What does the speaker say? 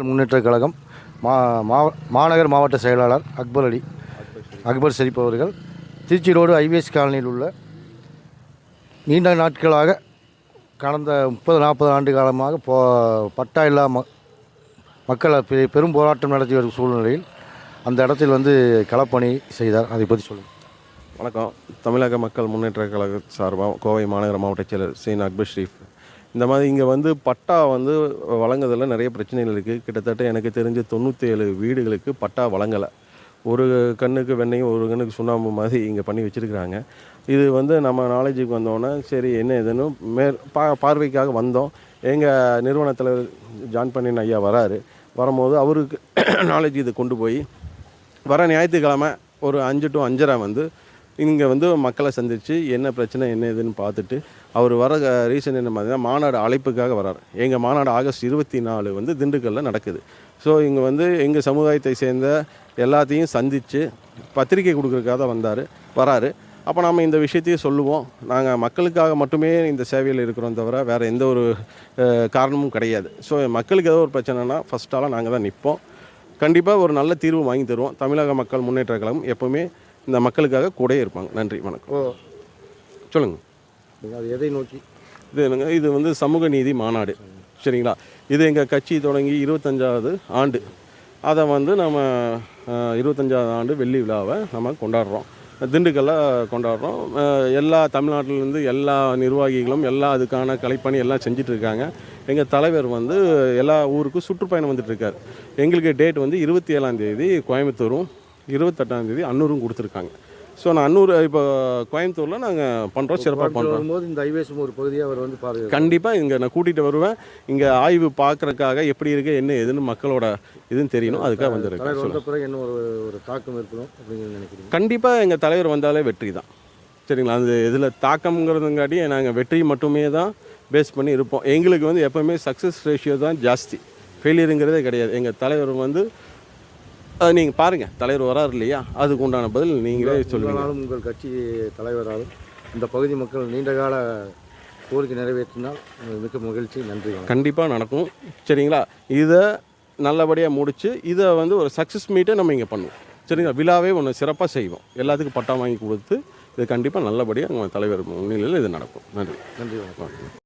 மக்கள் முன்னேற்றக் கழகம் மாநகர் மாவட்ட செயலாளர் அக்பர் ஷெரீப் அவர்கள் திருச்சி ரோடு ஐவிஎஸ் காலனியில் உள்ள நீண்ட நாட்களாக கடந்த 30-40 ஆண்டு காலமாக பட்டா இல்லா மக்கள் பெரும் போராட்டம் நடத்தி வரும் சூழ்நிலையில் அந்த இடத்தில் களப்பணி செய்தார். அதை பற்றி சொல்லுங்கள். வணக்கம். தமிழக மக்கள் முன்னேற்ற கழக சார்பாக கோவை மாநகர மாவட்ட செயலர் சீன் அக்பர் ஷெரீப். இந்த மாதிரி இங்கே பட்டா வழங்குறதுல நிறைய பிரச்சனைகள் இருக்குது. கிட்டத்தட்ட எனக்கு தெரிஞ்சு 97 வீடுகளுக்கு பட்டா வழங்கலை. ஒரு கண்ணுக்கு வெண்ணையும் ஒரு கண்ணுக்கு சுண்ணாம்பு மாதிரி இங்கே பண்ணி வச்சுருக்குறாங்க. இது நம்ம நாலேஜுக்கு வந்தோன்னே சரி என்ன இதுன்னு பார்வைக்காக வந்தோம். எங்கள் நிறுவனத்தில் ஜாயின் பண்ணி ஐயா வரும்போது அவருக்கு நாலேஜ் இது கொண்டு போய் வர ஞாயிற்றுக்கிழமை ஒரு 5 to 5:30 இங்கே மக்களை சந்தித்து என்ன பிரச்சனை என்ன இதுன்னு பார்த்துட்டு அவர் வர ரீசன் என்ன பார்த்தீங்கன்னா மாநாடு அழைப்புக்காக வரார். எங்கள் மாநாடு ஆகஸ்ட் 24 திண்டுக்கல்லில் நடக்குது. ஸோ இங்கே எங்கள் சமுதாயத்தை சேர்ந்த எல்லாத்தையும் சந்தித்து பத்திரிக்கை கொடுக்குறதுக்காக வராரு. அப்போ நம்ம இந்த விஷயத்தையும் சொல்லுவோம். நாங்கள் மக்களுக்காக மட்டுமே இந்த சேவையில் இருக்கிறோம் தவிர வேறு எந்த ஒரு காரணமும் கிடையாது. ஸோ மக்களுக்கு ஏதோ ஒரு பிரச்சனைனா ஃபஸ்ட்டாலாம் நாங்கள் தான் நிற்போம். கண்டிப்பாக ஒரு நல்ல தீர்வு வாங்கி தருவோம். தமிழக மக்கள் முன்னேற்ற கழகம் எப்போவுமே இந்த மக்களுக்காக கூடயே இருப்பாங்க. நன்றி, வணக்கம். சொல்லுங்கள். அது எதை நோக்கி இது என்னங்க, இது சமூக நீதி மாநாடு, சரிங்களா? இது எங்கள் கட்சி தொடங்கி 25வது ஆண்டு. அதை நம்ம 25வது ஆண்டு வெள்ளி விழாவை நம்ம கொண்டாடுறோம். திண்டுக்கல்லில் கொண்டாடுறோம். எல்லா தமிழ்நாட்டிலேருந்து எல்லா நிர்வாகிகளும் அதுக்கான கலைப்பணி எல்லாம் செஞ்சிட்ருக்காங்க. எங்கள் தலைவர் எல்லா ஊருக்கும் சுற்றுப்பயணம் வந்துட்டுருக்கார். எங்களுக்கு டேட் 27ஆம் தேதி கோயம்புத்தூரும் 28ஆம் தேதி அன்னூரும் கொடுத்துருக்காங்க. ஸோ நான் அன்னூர் இப்போ கோயம்புத்தூரில் நாங்கள் பண்ணுறோம், சிறப்பாக பண்ணுறோம். இந்த ஐவேஸும் ஒரு பகுதியாக அவர் பாருங்கள். கண்டிப்பாக இங்கே நான் கூட்டிகிட்டு வருவேன். இங்கே ஆய்வு பார்க்குறதுக்காக எப்படி இருக்குது என்ன எதுன்னு மக்களோட இதுன்னு தெரியணும். அதுக்காக வந்துருக்கேன். பிறகு என்ன ஒரு தாக்கம் இருக்கணும் அப்படின்னு நினைக்கிறீங்க? கண்டிப்பாக எங்கள் தலைவர் வந்தாலே வெற்றி தான், சரிங்களா? அந்த இதில் தாக்கம்ங்கிறதுங்காட்டி நாங்கள் வெற்றி மட்டுமே தான் பேஸ் பண்ணி இருப்போம். எங்களுக்கு எப்போவுமே சக்ஸஸ் ரேஷியோ தான் ஜாஸ்தி, ஃபெயிலியருங்கிறதே கிடையாது. எங்கள் தலைவர் நீங்கள் பாருங்கள், தலைவர் வராரு இல்லையா, அதுக்கு உண்டான பதில் நீங்களே சொல்லுங்கள். உங்கள் கட்சி தலைவராலும் இந்த பகுதி மக்கள் நீண்டகால கோரிக்கை நிறைவேற்றினால் மிக மகிழ்ச்சி. நன்றி. கண்டிப்பாக நடக்கும், சரிங்களா? இதை நல்லபடியாக முடித்து இதை ஒரு சக்ஸஸ் மீட்டை நம்ம இங்கே பண்ணுவோம், சரிங்களா? விழாவே ஒன்று சிறப்பாக செய்வோம். எல்லாத்துக்கும் பட்டா வாங்கி கொடுத்து இது கண்டிப்பாக நல்லபடியாக நம்ம தலைவர் முன்னிலையில் இது நடக்கும். நன்றி. நன்றி, வணக்கம்.